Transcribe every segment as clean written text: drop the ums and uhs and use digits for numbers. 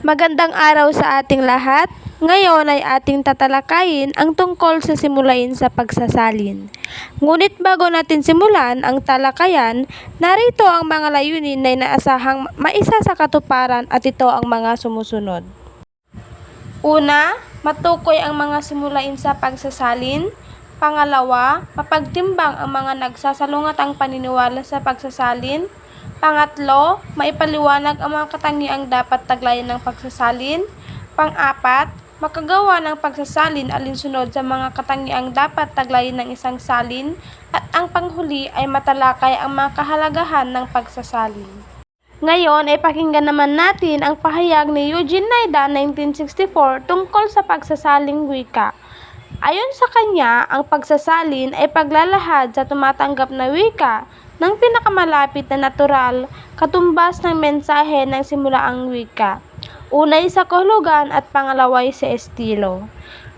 Magandang araw sa ating lahat. Ngayon ay ating tatalakayin ang tungkol sa simulain sa pagsasalin. Ngunit bago natin simulan ang talakayan, narito ang mga layunin na inaasahang maisa sa katuparan at ito ang mga sumusunod. Una, matukoy ang mga simulain sa pagsasalin. Pangalawa, mapagtimbang ang mga nagsasalungatang paniniwala sa pagsasalin. Pangatlo, maipaliwanag ang mga katangiang dapat taglayin ng pagsasalin. Pang-apat, makagawa ng pagsasalin alinsunod sa mga katangiang dapat taglayin ng isang salin. At ang panghuli ay matalakay ang mga kahalagahan ng pagsasalin. Ngayon ay pakinggan naman natin ang pahayag ni Eugene Naida 1964 tungkol sa pagsasaling wika. Ayon sa kanya, ang pagsasalin ay paglalahad sa tumatanggap na wika ng pinakamalapit na natural katumbas ng mensahe ng simulaang wika. Unay sa kahulugan at pangalaway sa estilo.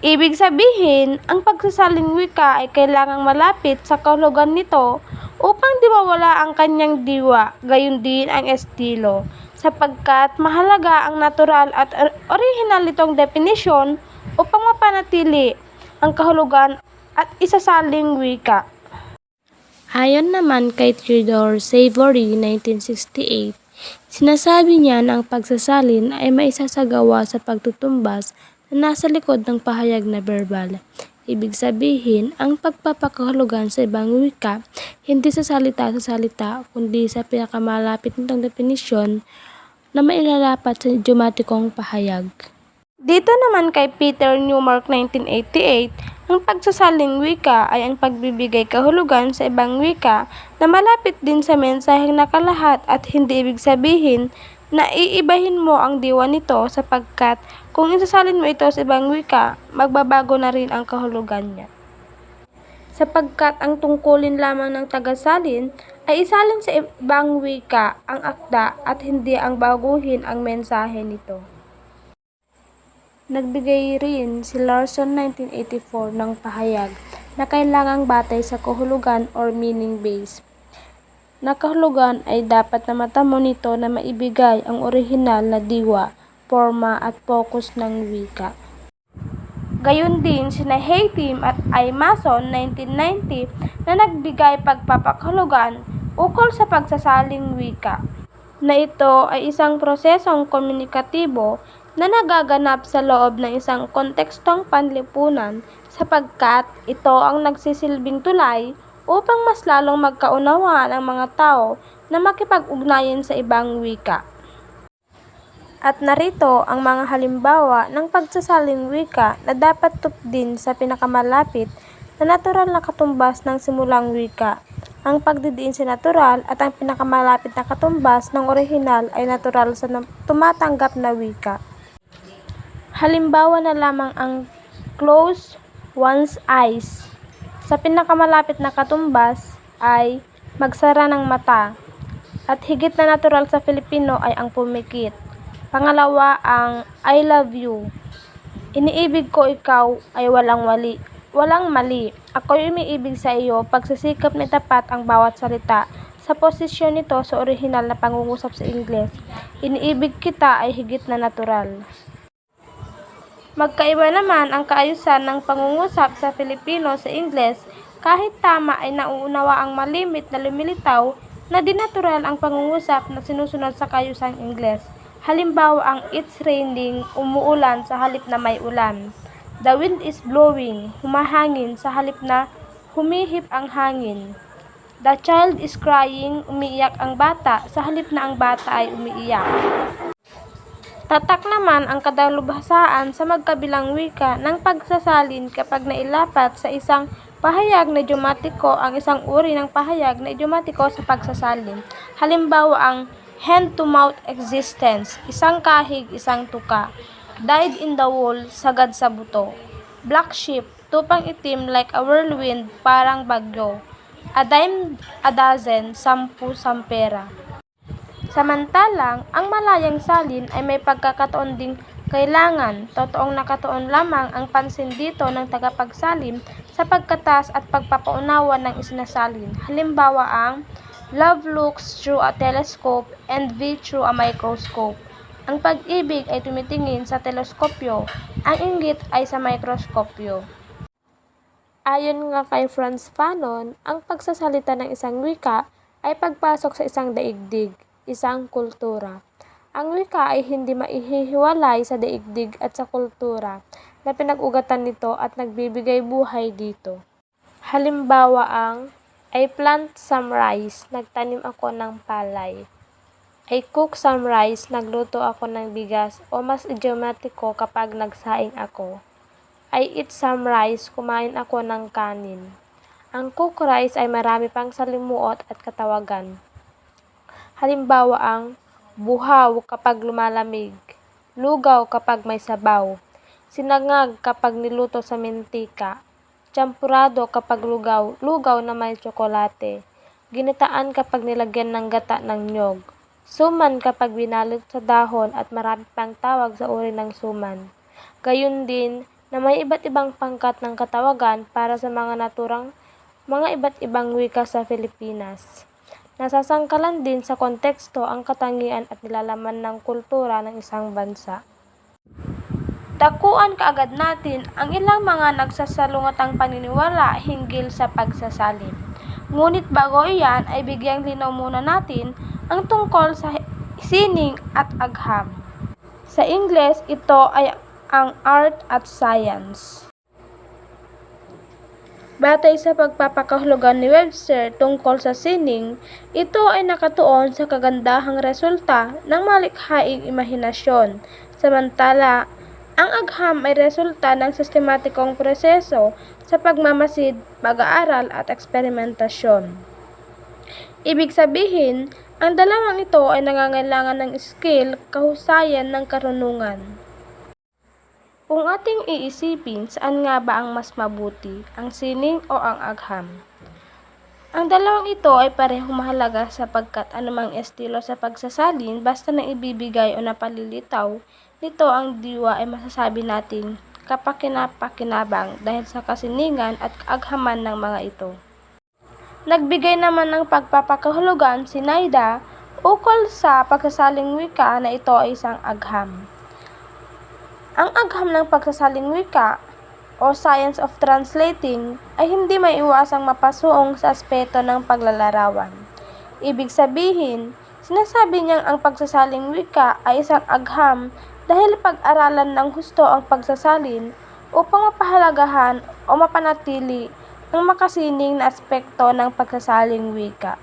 Ibig sabihin, ang pagsasaling wika ay kailangang malapit sa kahulugan nito upang di mawala ang kanyang diwa, gayon din ang estilo, sapagkat mahalaga ang natural at orihinal nitong definisyon upang mapanatili ang kahulugan at isasaling wika. Ayon naman kay Theodore Savory 1968, sinasabi niya na ang pagsasalin ay maisasagawa sa pagtutumbas na nasa likod ng pahayag na verbal. Ibig sabihin, ang pagpapakahulugan sa ibang wika, hindi sa salita, kundi sa pinakamalapit nitong definisyon na mailalapat sa idiomatikong pahayag. Dito naman kay Peter Newmark 1988, ang pagsasaling wika ay ang pagbibigay kahulugan sa ibang wika na malapit din sa mensaheng nakalahat at hindi ibig sabihin na iibahin mo ang diwa nito sapagkat kung isasalin mo ito sa ibang wika, magbabago na rin ang kahulugan niya. Sapagkat ang tungkulin lamang ng tagasalin ay isalin sa ibang wika ang akda at hindi ang baguhin ang mensahe nito. Nagbigay rin si Larson 1984 ng pahayag na kailangang batay sa kahulugan or meaning base. Na kahulugan ay dapat na matamo nito na maibigay ang orihinal na diwa, forma at focus ng wika. Gayon din sina Hatim at I. Mason 1990 na nagbigay pagpapakahulugan ukol sa pagsasaling wika, na ito ay isang prosesong komunikatibo na nagaganap sa loob ng isang kontekstong panlipunan sapagkat ito ang nagsisilbing tulay upang mas lalong magkaunawaan ang mga tao na makipag-ugnayan sa ibang wika. At narito ang mga halimbawa ng pagsasaling wika na dapat tupdin sa pinakamalapit na natural na katumbas ng simulang wika. Ang pagdidiin sa natural at ang pinakamalapit na katumbas ng orihinal ay natural sa tumatanggap na wika. Halimbawa na lamang ang close one's eyes. Sa pinakamalapit na katumbas ay magsara ng mata. At higit na natural sa Filipino ay ang pumikit. Pangalawa ang I love you. Iniibig ko ikaw ay walang mali. Ako'y umiibig sa iyo, pagsisikap na tapat ang bawat salita. Sa posisyon nito sa orihinal na pangungusap sa Ingles, iniibig kita ay higit na natural. Magkaiba naman ang kaayusan ng pangungusap sa Filipino sa Ingles, kahit tama ay nauunawa ang malimit na lumilitaw na dinatural ang pangungusap na sinusunod sa kaayusang Ingles. Halimbawa ang it's raining, umuulan sa halip na may ulan. The wind is blowing, humahangin sa halip na humihip ang hangin. The child is crying, umiiyak ang bata sa halip na ang bata ay umiiyak. Tatak naman ang kadalubhasaan sa magkabilang wika ng pagsasalin kapag nailapat sa isang pahayag na idiomatiko ang isang uri ng pahayag na idiomatiko sa pagsasalin. Halimbawa ang hand-to-mouth existence, isang kahig, isang tuka. Dyed in the wool, sagad sa buto. Black sheep, tupang itim like a whirlwind, parang bagyo. A dime a dozen, 10 sampera. Samantalang, ang malayang salin ay may pagkakataon ding kailangan, totoong nakatuon lamang ang pansin dito ng tagapagsalin sa pagkatas at pagpapaunawa ng isinasalin. Halimbawa ang love looks through a telescope and view through a microscope. Ang pag-ibig ay tumitingin sa teleskopyo, ang inggit ay sa mikroskopyo. Ayon nga kay Franz Fanon, ang pagsasalita ng isang wika ay pagpasok sa isang daigdig, isang kultura. Ang wika ay hindi maihihiwalay sa daigdig at sa kultura na pinag-ugatan nito at nagbibigay buhay dito. Halimbawa I plant some rice, nagtanim ako ng palay. I cook some rice, nagluto ako ng bigas, o mas idiomatiko kapag nagsaing ako. I eat some rice, kumain ako ng kanin. Ang cook rice ay marami pang salimuot at katawagan. Halimbawa buhaw kapag lumalamig, lugaw kapag may sabaw, sinangag kapag niluto sa mentika, champurado kapag lugaw na may tsokolate, ginitaan kapag nilagyan ng gata ng nyog, suman kapag binalot sa dahon at marami pang tawag sa uri ng suman. Gayun din na may iba't ibang pangkat ng katawagan para sa mga iba't ibang wika sa Pilipinas. Nasasangkalan din sa konteksto ang katangian at nilalaman ng kultura ng isang bansa. Dakuan kaagad natin ang ilang mga nagsasalungatang paniniwala hinggil sa pagsasalin. Ngunit bago iyan ay bigyang linaw muna natin ang tungkol sa sining at agham. Sa Ingles, ito ay ang art at science. Batay sa pagpapakahulugan ni Webster tungkol sa sining, ito ay nakatuon sa kagandahang resulta ng malikhaing imahinasyon, samantala ang agham ay resulta ng sistematikong proseso sa pagmamasid, pag-aaral at eksperimentasyon. Ibig sabihin, ang dalawang ito ay nangangailangan ng skill, kahusayan ng karunungan. Kung ating iisipin, saan nga ba ang mas mabuti, ang sining o ang agham? Ang dalawang ito ay parehong mahalaga sapagkat anumang estilo sa pagsasalin basta na ibibigay o napalilitaw nito ang diwa ay masasabi nating kapakinapakinabang dahil sa kasiningan at kaaghaman ng mga ito. Nagbigay naman ng pagpapakahulugan si Naida ukol sa pagsasaling wika na ito ay isang agham. Ang agham ng pagsasaling wika o science of translating ay hindi maiiwasang mapasuong sa aspeto ng paglalarawan. Ibig sabihin, sinasabi niyang ang pagsasaling wika ay isang agham dahil pag-aralan ng husto ang pagsasalin upang mapahalagahan o mapanatili ang makasining na aspekto ng pagsasaling wika.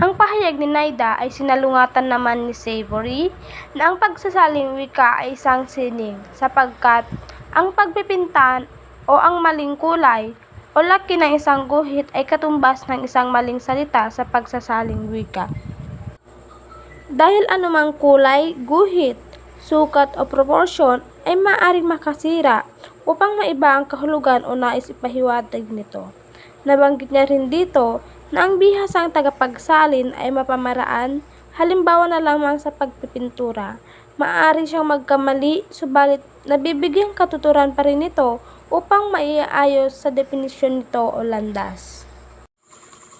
Ang pahayag ni Naida ay sinalungatan naman ni Savory na ang pagsasaling wika ay isang sining sapagkat ang pagpipintan o ang maling kulay o laki ng isang guhit ay katumbas ng isang maling salita sa pagsasaling wika. Dahil anumang kulay, guhit, sukat o proporsyon ay maaaring makasira upang maiba ang kahulugan o nais ipahiwatig nito. Nabanggit niya rin dito na ang bihasang tagapagsalin ay mapamaraan, halimbawa na lamang sa pagpipintura. Maaari siyang magkamali, subalit nabibigyang katuturan pa rin ito upang maiaayos sa definisyon nito o landas.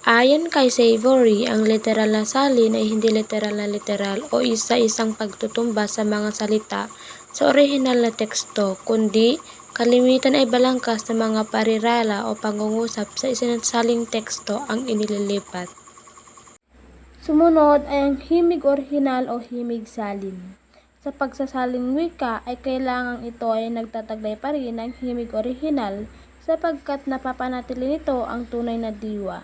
Ayon kay Savory, ang literal na salin ay hindi literal na literal o isa-isang pagtutumba sa mga salita sa orihinal na teksto, kundi kalimitan ay balangkas ng mga parirala o pangungusap sa isinasaling teksto ang inililipat. Sumunod ay ang himig orihinal o himig salin. Sa pagsasaling wika ay kailangang ito ay nagtataglay pa rin ng himig orihinal sapagkat napapanatili nito ang tunay na diwa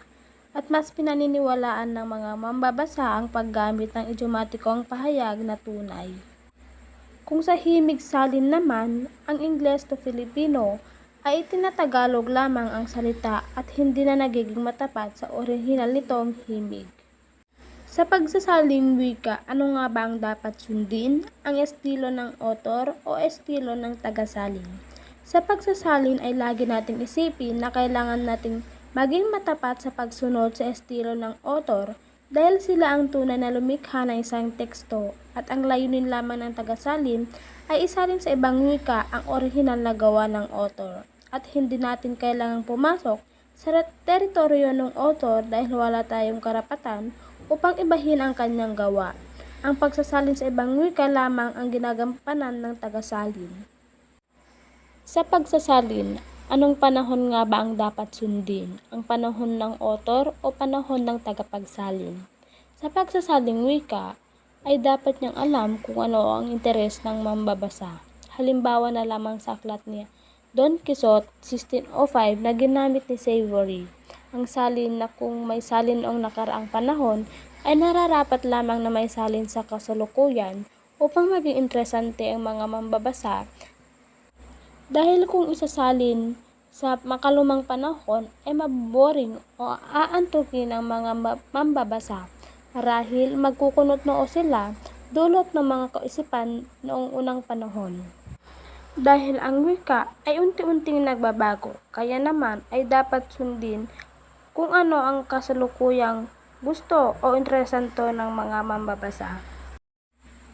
at mas pinaniniwalaan ng mga mambabasa ang paggamit ng idiomatikong pahayag na tunay. Kung sa himig salin naman, ang Ingles to Filipino ay itinatagalog lamang ang salita at hindi na nagiging matapat sa orihinal nitong himig. Sa pagsasaling wika, ano nga ba ang dapat sundin? Ang estilo ng author o estilo ng tagasalin? Sa pagsasalin ay lagi nating isipin na kailangan nating maging matapat sa pagsunod sa estilo ng author dahil sila ang tunay na lumikha ng isang teksto at ang layunin lamang ng tagasalin ay isalin sa ibang wika ang orihinal na gawa ng author at hindi natin kailangang pumasok sa teritoryo ng author dahil wala tayong karapatan upang ibahin ang kanyang gawa. Ang pagsasalin sa ibang wika lamang ang ginagampanan ng tagasalin. Sa pagsasalin, anong panahon nga ba ang dapat sundin? Ang panahon ng author o panahon ng tagapagsalin? Sa pagsasaling wika, ay dapat niyang alam kung ano ang interes ng mambabasa. Halimbawa na lamang sa aklat ni Don Quixote 1605 na ginamit ni Savory. Ang salin na kung may salin noong nakaraang panahon ay nararapat lamang na may salin sa kasalukuyan upang maging interesante ang mga mambabasa dahil kung isasalin sa makalumang panahon ay maboboring o aantukin ang mga mambabasa marahil magkukunot noo sila dulot ng mga kaisipan noong unang panahon. Dahil ang wika ay unti-unting nagbabago, kaya naman ay dapat sundin kung ano ang kasalukuyang gusto o interesanto ng mga mambabasa.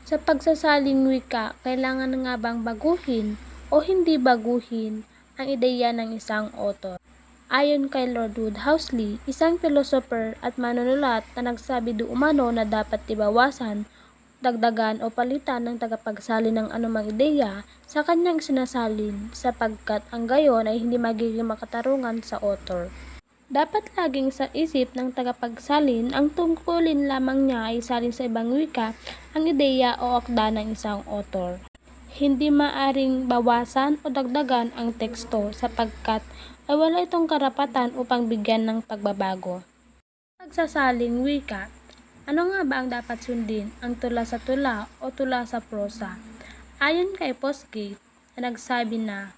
Sa pagsasaling wika, kailangan nga bang baguhin o hindi baguhin ang ideya ng isang author? Ayon kay Lord Woodhousely, isang philosopher at manunulat na nagsabi do umano na dapat ibawasan, dagdagan o palitan ng tagapagsalin ng anumang ideya sa kanyang sinasalin sapagkat ang gayon ay hindi magiging makatarungan sa author. Dapat laging sa isip ng tagapagsalin ang tungkulin lamang niya ay salin sa ibang wika ang ideya o akda ng isang author. Hindi maaring bawasan o dagdagan ang teksto sapagkat ay wala itong karapatan upang bigyan ng pagbabago. Pagsasaling wika, ano nga ba ang dapat sundin? Ang tula sa tula o tula sa prosa? Ayon kay Postgate na nagsabi na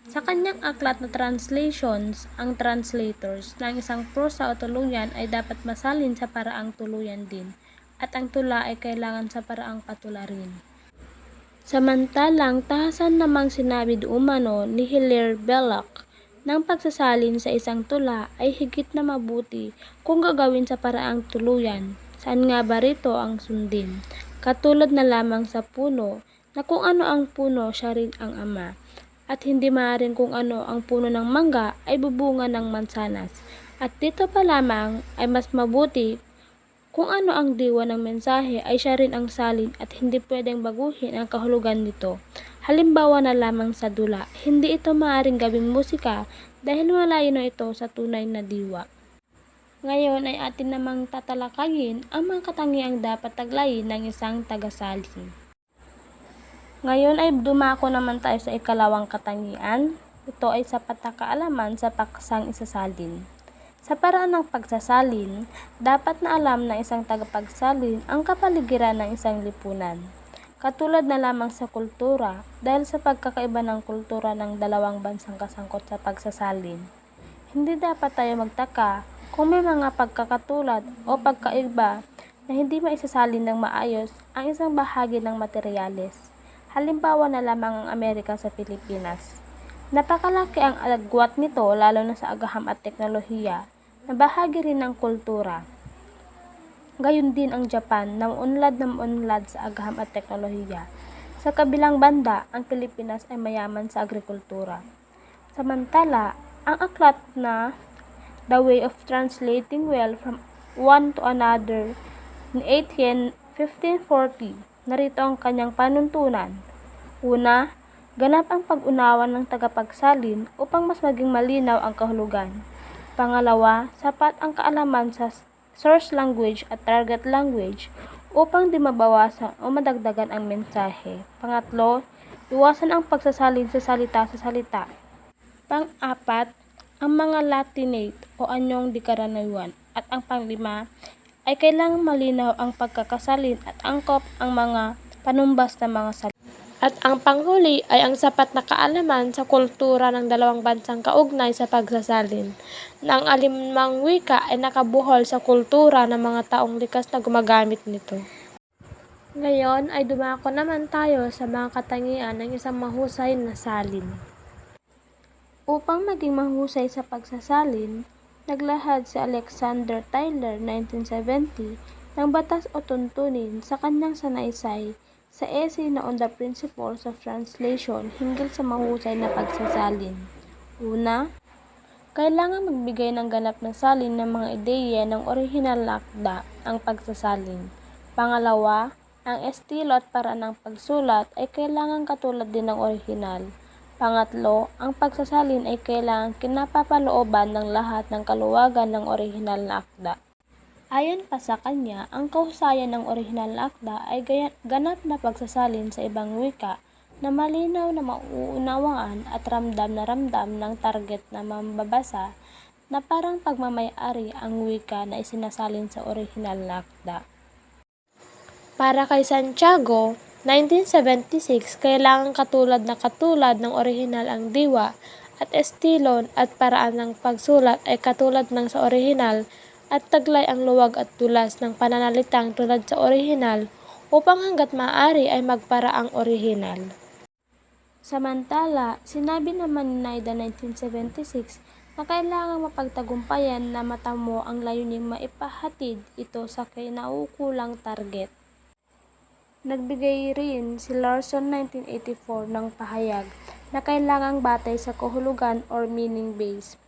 sa kanyang aklat na translations, ang translators ng isang prosa o tuluyan ay dapat masalin sa paraang tuluyan din, at ang tula ay kailangan sa paraang patula rin. Samantalang tahasan namang sinabi do umano ni Hilaire Belloc ng pagsasalin sa isang tula ay higit na mabuti kung gagawin sa paraang tuluyan. Saan nga ba rito ang sundin? Katulad na lamang sa puno, na kung ano ang puno siya rin ang ama. At hindi maaaring kung ano ang puno ng mangga ay bubunga ng mansanas. At dito pa lamang ay mas mabuti kung ano ang diwa ng mensahe ay siya rin ang salin at hindi pwedeng baguhin ang kahulugan nito. Halimbawa na lamang sa dula, hindi ito maaaring gawing musika dahil malayo na ito sa tunay na diwa. Ngayon ay atin namang tatalakayin ang mga katangiang dapat taglayin ng isang tagasalin. Ngayon ay dumako naman tayo sa ikalawang katangian. Ito ay sapat na kaalaman sa paksang isasalin. Sa paraan ng pagsasalin, dapat na alam ng isang tagapagsalin ang kapaligiran ng isang lipunan. Katulad na lamang sa kultura, dahil sa pagkakaiba ng kultura ng dalawang bansang kasangkot sa pagsasalin. Hindi dapat tayo magtaka kung may mga pagkakatulad o pagkaiba na hindi maisasalin ng maayos ang isang bahagi ng materyales. Halimbawa na lamang ang Amerika sa Pilipinas. Napakalaki ang agwat nito lalo na sa agaham at teknolohiya na bahagi rin ng kultura. Gayon din ang Japan na maunlad sa agaham at teknolohiya. Sa kabilang banda, ang Pilipinas ay mayaman sa agrikultura. Samantala, ang aklat na The Way of Translating Well from One to Another ni Etienne 1540, narito ang kanyang panuntunan. Una, ganap ang pag-unawa ng tagapagsalin upang mas maging malinaw ang kahulugan. Pangalawa, sapat ang kaalaman sa source language at target language upang di mabawasan o madagdagan ang mensahe. Pangatlo, iwasan ang pagsasalin sa salita. Pang-apat, ang mga Latinate o anyong di karaniwan. At ang panglima, ay kailangang malinaw ang pagkakasalin at angkop ang mga panumbas na mga salita. At ang panghuli ay ang sapat na kaalaman sa kultura ng dalawang bansang kaugnay sa pagsasalin, na ang alimang wika ay nakabuhol sa kultura ng mga taong likas na gumagamit nito. Ngayon ay dumako naman tayo sa mga katangian ng isang mahusay na salin. Upang maging mahusay sa pagsasalin, naglahad si Alexander Taylor 1970 ng batas o tuntunin sa kanyang sanaysay sa essay na On the Principles of Translation hinggil sa mahusay na pagsasalin. Una, kailangan magbigay ng ganap na salin ng mga ideya ng orihinal na akda ang pagsasalin. Pangalawa, ang estilo at paraan ng pagsulat ay kailangang katulad din ng orihinal. Pangatlo, ang pagsasalin ay kailangang kinapapalooban ng lahat ng kaluwagan ng orihinal na akda. Ayon pa sa kanya, ang kahusayan ng orihinal na akda ay ganap na pagsasalin sa ibang wika na malinaw na mauunawaan at ramdam ng target na mambabasa na parang pagmamay-ari ang wika na isinasalin sa orihinal na akda. Para kay Santiago, 1976, kailangan katulad ng orihinal ang diwa at estilo at paraan ng pagsulat ay katulad ng sa orihinal at taglay ang luwag at dulas ng pananalitang tulad sa orihinal upang hanggat maaari ay magpara ang orihinal. Samantala, sinabi naman ni Naida 1976 na kailangang mapagtagumpayan na matamo ang layuning maipahatid ito sa kinaukulang target. Nagbigay rin si Larson 1984 ng pahayag na kailangang batay sa kahulugan or meaning base.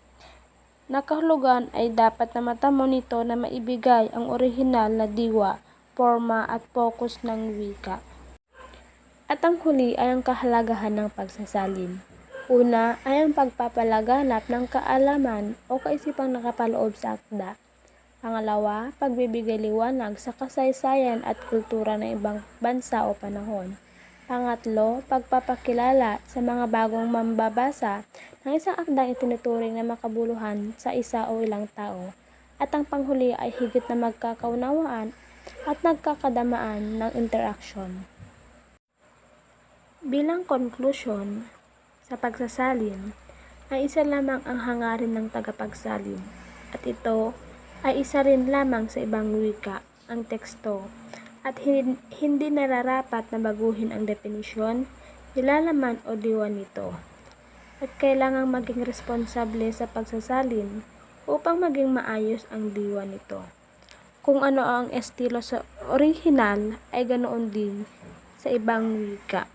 Na kahulugan ay dapat na matamo nito na maibigay ang orihinal na diwa, forma at focus ng wika. At ang huli ay ang kahalagahan ng pagsasalin. Una ay ang pagpapalaganap ng kaalaman o kaisipang nakapaloob sa akda. Pangalawa, pagbibigay liwanag sa kasaysayan at kultura ng ibang bansa o panahon. Pangatlo, pagpapakilala sa mga bagong mambabasa ng isang akdang itinuturing na makabuluhan sa isa o ilang tao. At ang panghuli ay higit na magkakaunawaan at nagkakadamaan ng interaksyon. Bilang conclusion, sa pagsasalin ay isa lamang ang hangarin ng tagapagsalin at ito ay isa rin lamang sa ibang wika, ang teksto, at hindi nararapat na baguhin ang definisyon, nilalaman o diwa nito. At kailangang maging responsable sa pagsasalin upang maging maayos ang diwa nito. Kung ano ang estilo sa orihinal ay ganoon din sa ibang wika.